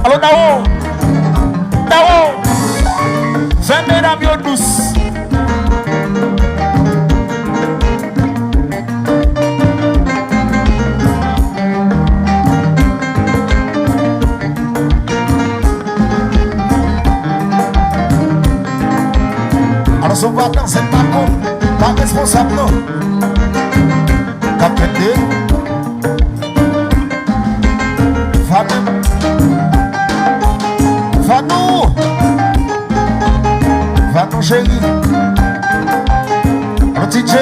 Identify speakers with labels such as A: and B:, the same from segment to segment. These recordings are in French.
A: Allo Dao. Dao. Fais mesdames yo douce. Alors on va dans cette balcon, pas responsable non. Capete. Va-nous chérie. Le DJ.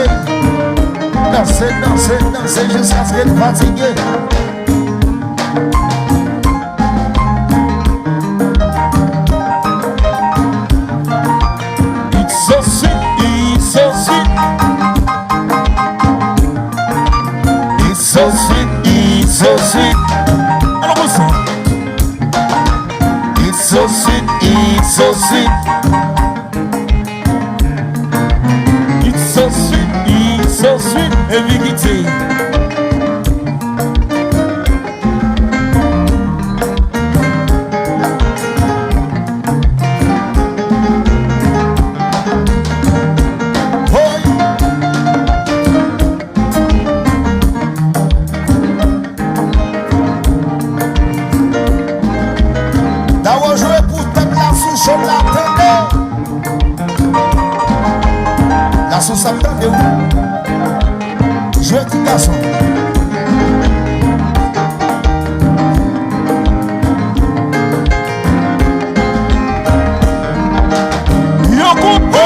A: Danser jusqu'à ce qu'elle fatigue. It's so sweet, it's so sweet. It's so sweet, it's so sweet. Alors on sent. It's so sweet, it's so sweet. It's so sweet, it's so sweet. Evigité. La sauce attendez où? Je dis garçon. Yo coupe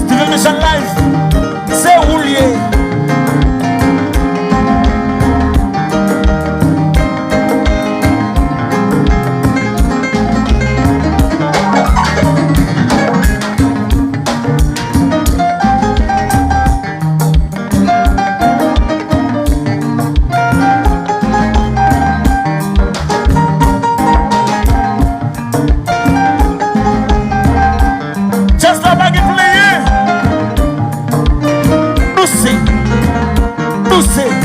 A: Steven Mission Live. C'est roulier. Douce.